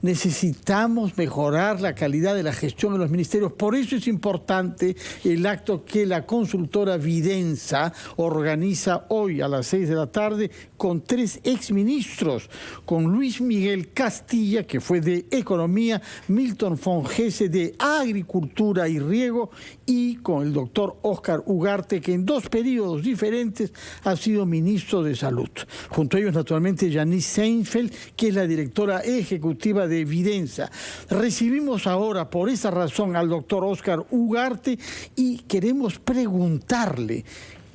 Necesitamos mejorar la calidad de la gestión en los ministerios. Por eso es importante el acto que la consultora Vidensa organiza hoy a las 6 de la tarde con 3 exministros, con Luis Miguel Castilla, que fue de Economía, Milton Fongese de Agricultura y Riego, y con el doctor Óscar Ugarte, que en 2 periodos diferentes ha sido ministro de Salud. Junto a ellos, naturalmente, Janice Seinfeld, que es la directora ejecutiva de Vidensa. Recibimos ahora, por esa razón, al doctor Óscar Ugarte y queremos preguntarle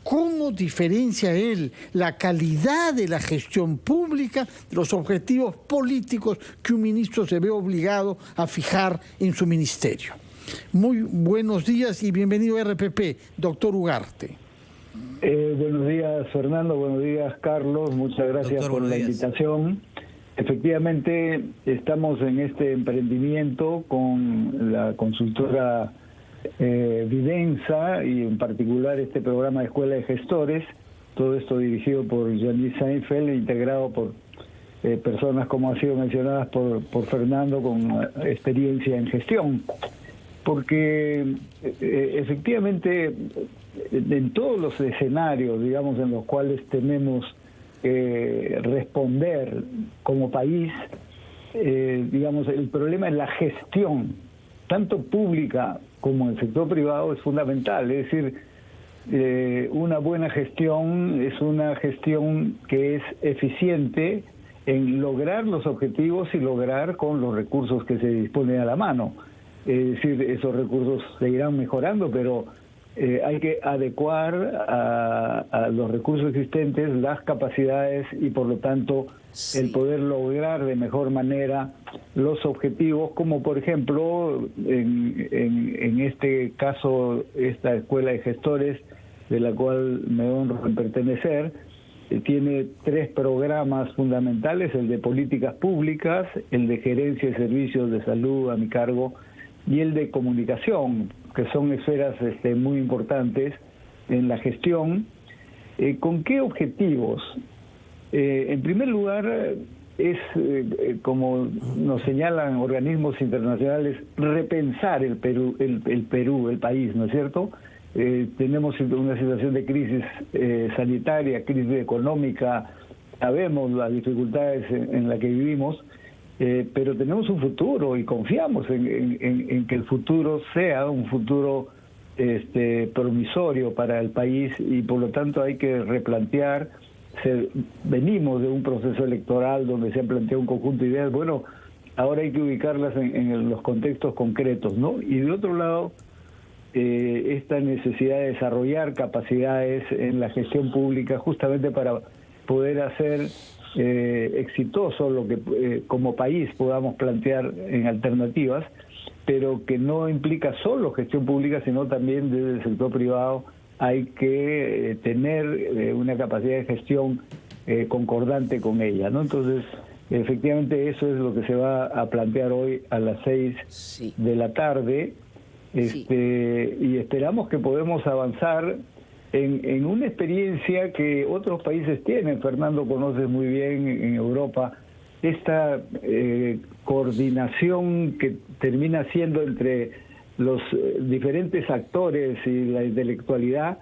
¿cómo diferencia él la calidad de la gestión pública de los objetivos políticos que un ministro se ve obligado a fijar en su ministerio? Muy buenos días y bienvenido a RPP, doctor Ugarte. Buenos días, Fernando. Buenos días, Carlos. Muchas gracias por la invitación. Efectivamente, estamos en este emprendimiento con la consultora Vidensa y en particular este programa de Escuela de Gestores, todo esto dirigido por Janice Seinfeld e integrado por personas como han sido mencionadas por Fernando con experiencia en gestión, porque efectivamente en todos los escenarios, digamos, en los cuales tenemos responder como país, digamos, el problema es la gestión, tanto pública como el sector privado, es fundamental. Es decir, una buena gestión es una gestión que es eficiente en lograr los objetivos y lograr con los recursos que se disponen a la mano. Es decir, esos recursos seguirán mejorando, pero hay que adecuar a los recursos existentes las capacidades y por lo tanto el poder lograr de mejor manera los objetivos, como por ejemplo en este caso esta escuela de gestores de la cual me honro en pertenecer, tiene 3 programas fundamentales: el de políticas públicas, el de gerencia de servicios de salud a mi cargo y el de comunicación, que son esferas muy importantes en la gestión. ¿Con qué objetivos? En primer lugar, es, como nos señalan organismos internacionales, repensar el Perú, el país, ¿no es cierto? Tenemos una situación de crisis sanitaria, crisis económica, sabemos las dificultades en las que vivimos, pero tenemos un futuro y confiamos en que el futuro sea un futuro promisorio para el país y por lo tanto hay que replantear. Venimos de un proceso electoral donde se han planteado un conjunto de ideas. Bueno, ahora hay que ubicarlas en los contextos concretos, ¿no? Y de otro lado, esta necesidad de desarrollar capacidades en la gestión pública justamente para poder hacer exitoso lo que como país podamos plantear en alternativas, pero que no implica solo gestión pública, sino también desde el sector privado. Hay que tener una capacidad de gestión concordante con ella, ¿no? Entonces, efectivamente, eso es lo que se va a plantear hoy a las 6 de la tarde, y esperamos que podamos avanzar en una experiencia que otros países tienen. Fernando conoce muy bien en Europa esta coordinación que termina siendo entre los diferentes actores y la intelectualidad,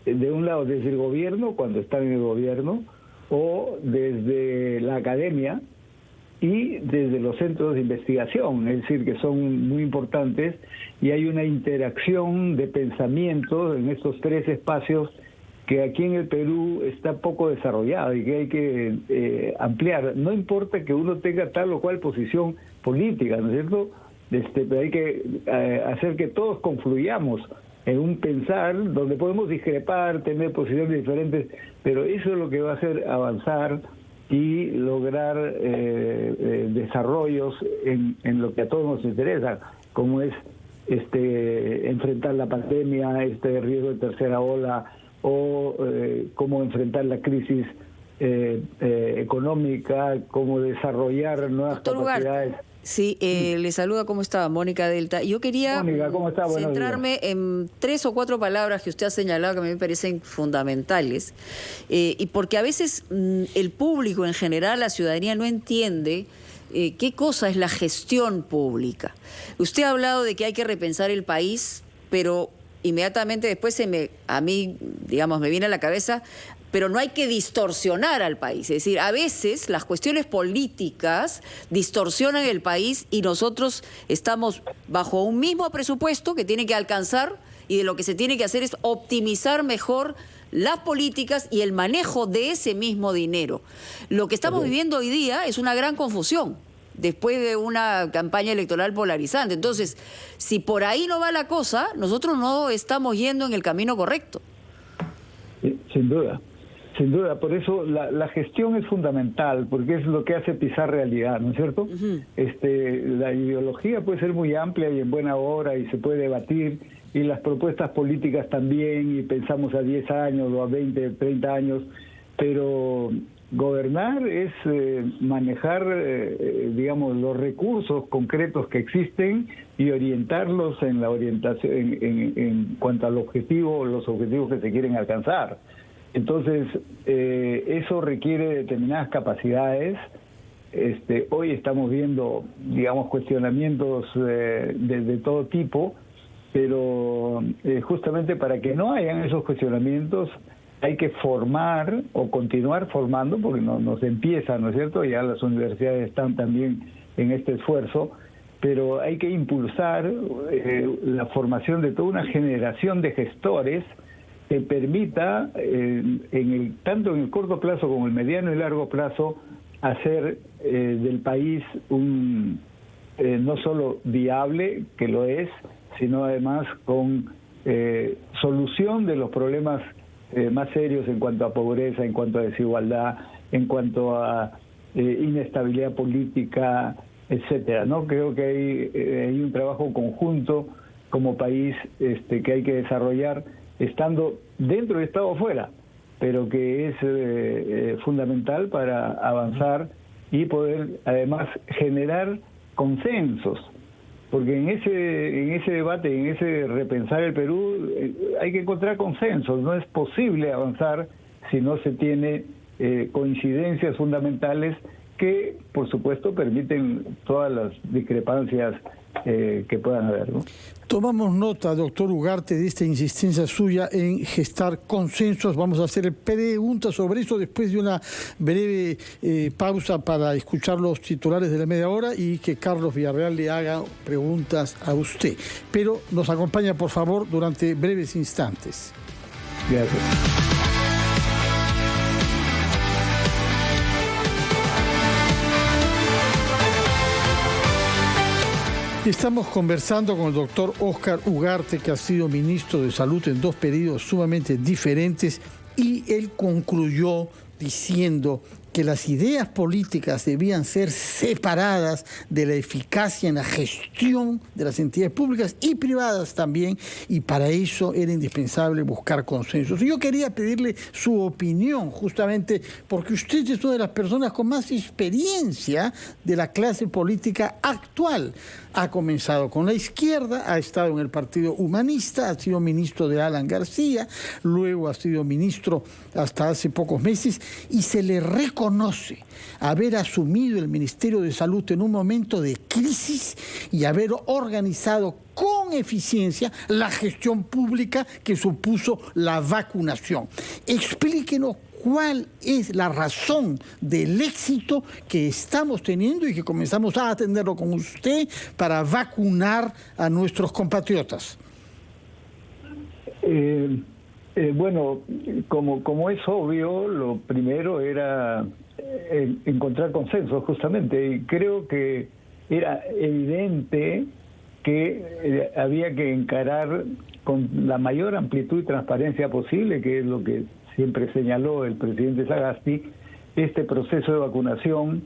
de un lado desde el gobierno, cuando están en el gobierno, o desde la academia y desde los centros de investigación, es decir, que son muy importantes, y hay una interacción de pensamiento en estos 3 espacios que aquí en el Perú está poco desarrollado y que hay que ampliar. No importa que uno tenga tal o cual posición política, ¿no es cierto?, pero hay que hacer que todos confluyamos en un pensar donde podemos discrepar, tener posiciones diferentes, pero eso es lo que va a hacer avanzar y lograr desarrollos en lo que a todos nos interesa, como es enfrentar la pandemia, este riesgo de tercera ola, o cómo enfrentar la crisis económica, cómo desarrollar nuevas capacidades. Sí, le saluda, ¿cómo está? Mónica Delta. Yo quería centrarme en 3 o 4 palabras que usted ha señalado que a mí me parecen fundamentales, y porque a veces el público en general, la ciudadanía, no entiende qué cosa es la gestión pública. Usted ha hablado de que hay que repensar el país, pero inmediatamente después a mí, digamos, me viene a la cabeza, pero no hay que distorsionar al país. Es decir, a veces las cuestiones políticas distorsionan el país y nosotros estamos bajo un mismo presupuesto que tiene que alcanzar, y de lo que se tiene que hacer es optimizar mejor las políticas y el manejo de ese mismo dinero. Lo que estamos viviendo hoy día es una gran confusión después de una campaña electoral polarizante. Entonces, si por ahí no va la cosa, nosotros no estamos yendo en el camino correcto. Sin duda. Sin duda, por eso la gestión es fundamental, porque es lo que hace pisar realidad, ¿no es cierto? La ideología puede ser muy amplia y en buena hora y se puede debatir, y las propuestas políticas también, y pensamos a 10 años o a 20, 30 años, pero gobernar es manejar, digamos, los recursos concretos que existen y orientarlos en la orientación, en cuanto al objetivo, los objetivos que se quieren alcanzar. Entonces, eso requiere determinadas capacidades. Hoy estamos viendo, digamos, cuestionamientos de todo tipo, pero justamente para que no hayan esos cuestionamientos hay que formar o continuar formando, porque no se empieza, ¿no es cierto? Ya las universidades están también en este esfuerzo, pero hay que impulsar la formación de toda una generación de gestores que permita, tanto en el corto plazo como el mediano y largo plazo, hacer del país un no solo viable, que lo es, sino además con solución de los problemas más serios en cuanto a pobreza, en cuanto a desigualdad, en cuanto a inestabilidad política, etcétera, ¿no? Creo que hay un trabajo conjunto como país que hay que desarrollar, estando dentro del Estado o fuera, pero que es fundamental para avanzar y poder además generar consensos, porque en ese debate, en ese repensar el Perú, hay que encontrar consensos. No es posible avanzar si no se tiene coincidencias fundamentales que, por supuesto, permiten todas las discrepancias que puedan haber, ¿no? Tomamos nota, doctor Ugarte, de esta insistencia suya en gestar consensos. Vamos a hacer preguntas sobre eso después de una breve pausa para escuchar los titulares de la media hora y que Carlos Villarreal le haga preguntas a usted. Pero nos acompaña, por favor, durante breves instantes. Gracias. Estamos conversando con el doctor Óscar Ugarte, que ha sido ministro de Salud en 2 periodos sumamente diferentes, y él concluyó diciendo que las ideas políticas debían ser separadas de la eficacia en la gestión de las entidades públicas y privadas también, y para eso era indispensable buscar consensos. Yo quería pedirle su opinión, justamente porque usted es una de las personas con más experiencia de la clase política actual. Ha comenzado con la izquierda, ha estado en el Partido Humanista, ha sido ministro de Alan García, luego ha sido ministro hasta hace pocos meses, y se le reconoce haber asumido el Ministerio de Salud en un momento de crisis y haber organizado con eficiencia la gestión pública que supuso la vacunación. Explíquenos cuál es la razón del éxito que estamos teniendo y que comenzamos a atenderlo con usted para vacunar a nuestros compatriotas. Bueno, como es obvio, lo primero era encontrar consenso, justamente, y creo que era evidente que había que encarar con la mayor amplitud y transparencia posible, que es lo que siempre señaló el presidente Sagasti, este proceso de vacunación,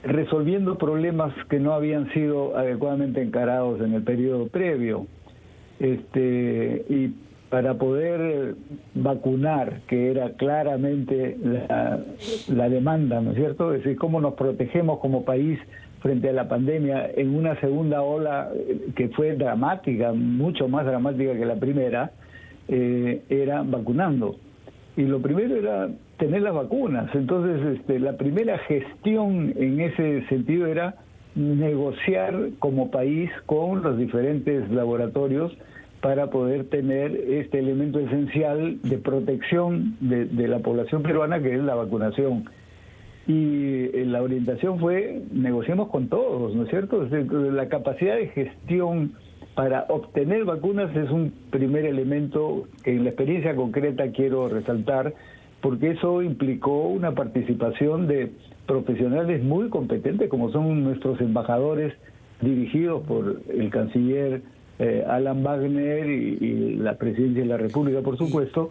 resolviendo problemas que no habían sido adecuadamente encarados en el periodo previo. Y para poder vacunar, que era claramente la demanda, ¿no es cierto? Es decir, cómo nos protegemos como país frente a la pandemia en una segunda ola que fue dramática, mucho más dramática que la primera, era vacunando. Y lo primero era tener las vacunas. Entonces, la primera gestión en ese sentido era negociar como país con los diferentes laboratorios para poder tener este elemento esencial de protección de la población peruana, que es la vacunación. Y la orientación fue, negociemos con todos, ¿no es cierto? La capacidad de gestión para obtener vacunas es un primer elemento que en la experiencia concreta quiero resaltar, porque eso implicó una participación de profesionales muy competentes, como son nuestros embajadores, dirigidos por el canciller Alan Wagner y la Presidencia de la República, por supuesto,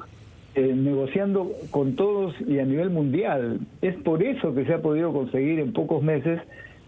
negociando con todos y a nivel mundial. Es por eso que se ha podido conseguir en pocos meses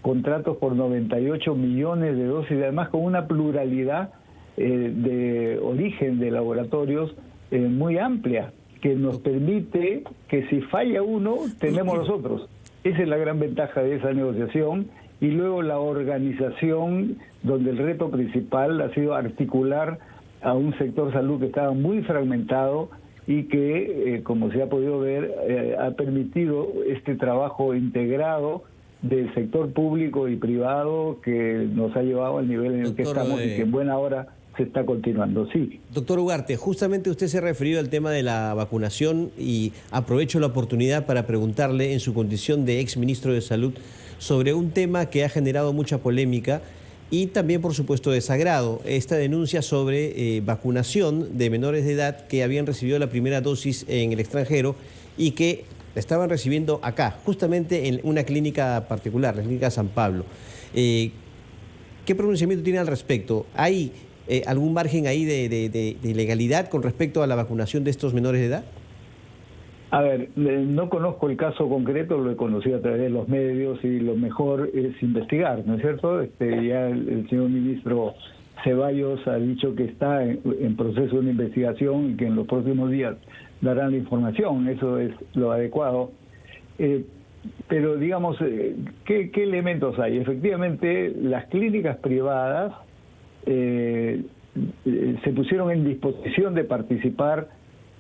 contratos por 98 millones de dosis, además con una pluralidad de origen de laboratorios muy amplia, que nos permite que si falla uno, tenemos los otros. Esa es la gran ventaja de esa negociación. Y luego la organización, donde el reto principal ha sido articular a un sector salud que estaba muy fragmentado y que, como se ha podido ver, ha permitido este trabajo integrado del sector público y privado que nos ha llevado al nivel en el que estamos y que en buena hora se está continuando. Sí. Doctor Ugarte, justamente usted se ha referido al tema de la vacunación y aprovecho la oportunidad para preguntarle, en su condición de exministro de Salud, sobre un tema que ha generado mucha polémica y también, por supuesto, desagrado. Esta denuncia sobre vacunación de menores de edad que habían recibido la primera dosis en el extranjero y que la estaban recibiendo acá, justamente en una clínica particular, la clínica San Pablo. ¿Qué pronunciamiento tiene al respecto? ¿Hay algún margen ahí de ilegalidad con respecto a la vacunación de estos menores de edad? A ver, no conozco el caso concreto, lo he conocido a través de los medios y lo mejor es investigar, ¿no es cierto? Ya el señor ministro Ceballos ha dicho que está en proceso de una investigación y que en los próximos días darán la información, eso es lo adecuado. Pero digamos, ¿qué elementos hay? Efectivamente, las clínicas privadas se pusieron en disposición de participar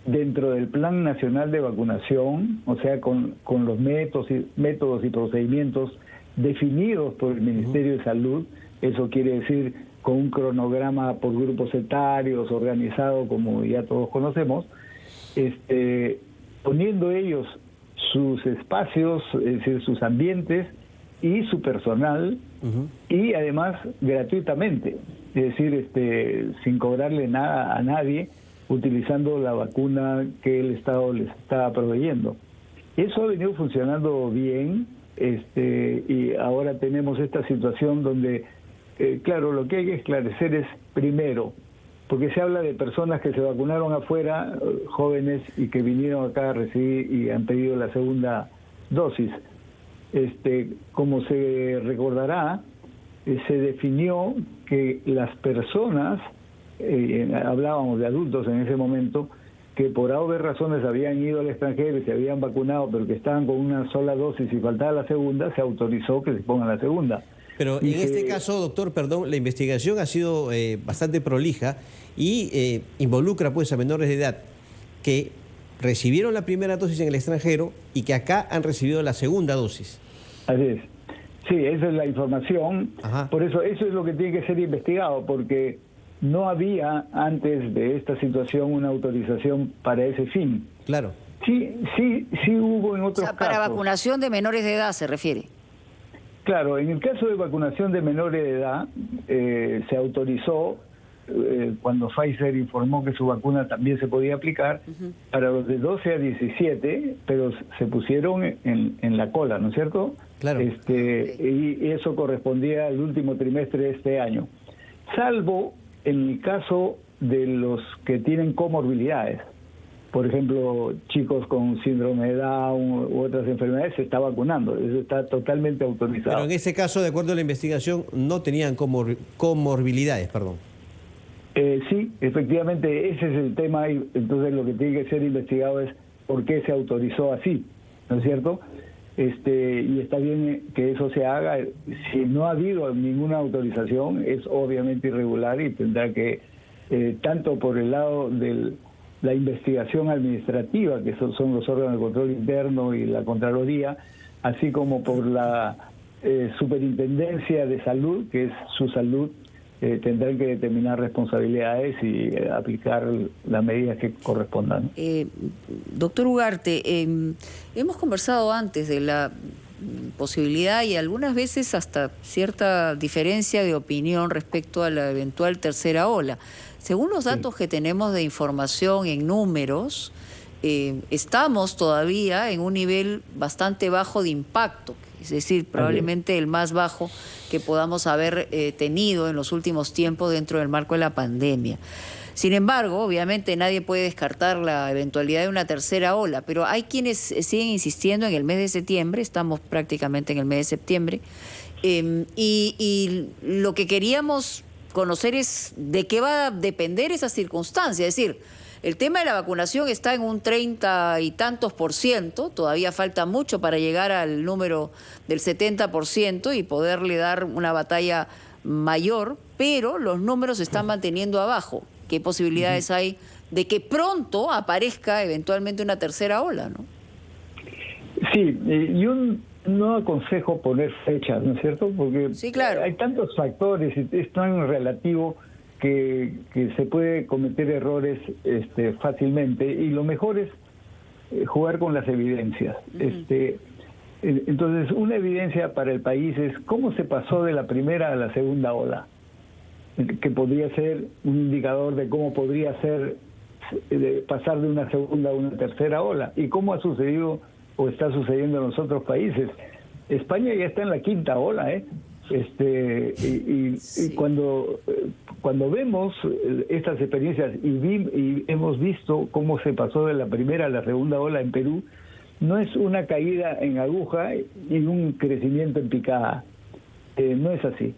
dentro del Plan Nacional de Vacunación, o sea, con los métodos y procedimientos definidos por el Ministerio de Salud. Eso quiere decir con un cronograma por grupos etarios organizado, como ya todos conocemos, poniendo ellos sus espacios, es decir, sus ambientes y su personal, y además gratuitamente, es decir, sin cobrarle nada a nadie, utilizando la vacuna que el Estado les está proveyendo. Eso ha venido funcionando bien, y ahora tenemos esta situación donde, claro, lo que hay que esclarecer es, primero, porque se habla de personas que se vacunaron afuera, jóvenes, y que vinieron acá a recibir y han pedido la segunda dosis. Como se recordará, se definió que las personas, hablábamos de adultos en ese momento, que por obvias razones habían ido al extranjero y se habían vacunado, pero que estaban con una sola dosis y faltaba la segunda, se autorizó que se pongan la segunda. Pero en este caso, doctor, perdón, la investigación ha sido bastante prolija y involucra pues a menores de edad que recibieron la primera dosis en el extranjero y que acá han recibido la segunda dosis. Así es. Sí, esa es la información. Ajá. Por eso es lo que tiene que ser investigado, porque no había antes de esta situación una autorización para ese fin. Claro. Sí hubo en otros casos. Para vacunación de menores de edad se refiere. Claro, en el caso de vacunación de menores de edad, se autorizó, cuando Pfizer informó que su vacuna también se podía aplicar, para los de 12 a 17, pero se pusieron en la cola, ¿no es cierto? Claro. Y eso correspondía al último trimestre de este año. Salvo en el caso de los que tienen comorbilidades. Por ejemplo, chicos con síndrome de Down u otras enfermedades se está vacunando. Eso está totalmente autorizado. Pero en ese caso, de acuerdo a la investigación, no tenían comorbilidades, perdón. Sí, efectivamente, ese es el tema, y entonces lo que tiene que ser investigado es por qué se autorizó así, ¿no es cierto? Y está bien que eso se haga. Si no ha habido ninguna autorización, es obviamente irregular y tendrá que, tanto por el lado del la investigación administrativa, que son los órganos de control interno y la Contraloría, así como por la Superintendencia de Salud, que es su salud, tendrán que determinar responsabilidades y aplicar las medidas que correspondan. Doctor Ugarte, hemos conversado antes de la posibilidad y algunas veces hasta cierta diferencia de opinión respecto a la eventual tercera ola. Según los datos que tenemos de información en números, estamos todavía en un nivel bastante bajo de impacto, es decir, probablemente el más bajo que podamos haber tenido en los últimos tiempos dentro del marco de la pandemia. Sin embargo, obviamente nadie puede descartar la eventualidad de una tercera ola, pero hay quienes siguen insistiendo en el mes de septiembre, estamos prácticamente en el mes de septiembre, y lo que queríamos conocer es de qué va a depender esa circunstancia, es decir, el tema de la vacunación está en un 30 y tantos %, todavía falta mucho para llegar al número del 70% y poderle dar una batalla mayor, pero los números se están manteniendo abajo. ¿Qué posibilidades hay de que pronto aparezca eventualmente una tercera ola, no? Sí, yo no aconsejo poner fechas, ¿no es cierto? Porque sí, claro, hay tantos factores y es tan relativo que se puede cometer errores fácilmente, y lo mejor es jugar con las evidencias. Entonces, una evidencia para el país es cómo se pasó de la primera a la segunda ola, que podría ser un indicador de cómo podría ser pasar de una segunda a una tercera ola, y cómo ha sucedido o está sucediendo en los otros países. España ya está en la quinta ola, y cuando vemos estas experiencias y hemos visto cómo se pasó de la primera a la segunda ola en Perú, no es una caída en aguja y un crecimiento en picada. No es así.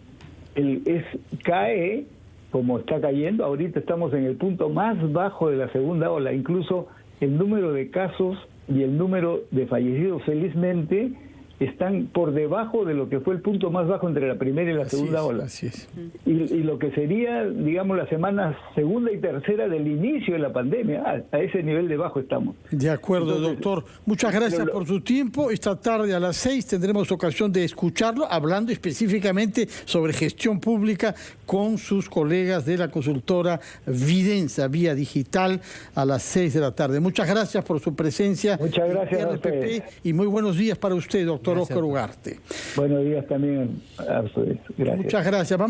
Cae como está cayendo. Ahorita estamos en el punto más bajo de la segunda ola. Incluso el número de casos y el número de fallecidos, felizmente, están por debajo de lo que fue el punto más bajo entre la primera y la segunda ola. Así es. Y lo que sería, digamos, las semanas segunda y tercera del inicio de la pandemia, a ese nivel de bajo estamos. De acuerdo, Entonces, doctor. Muchas gracias por su tiempo. Esta tarde a las 6 tendremos ocasión de escucharlo, hablando específicamente sobre gestión pública con sus colegas de la consultora Vidensa, vía digital, a las 6 de la tarde. Muchas gracias por su presencia. Muchas gracias en a RPP, ustedes. y muy buenos días para usted, doctor Gracias. Óscar Ugarte. Buenos días también a ustedes. Gracias. Muchas gracias. Vamos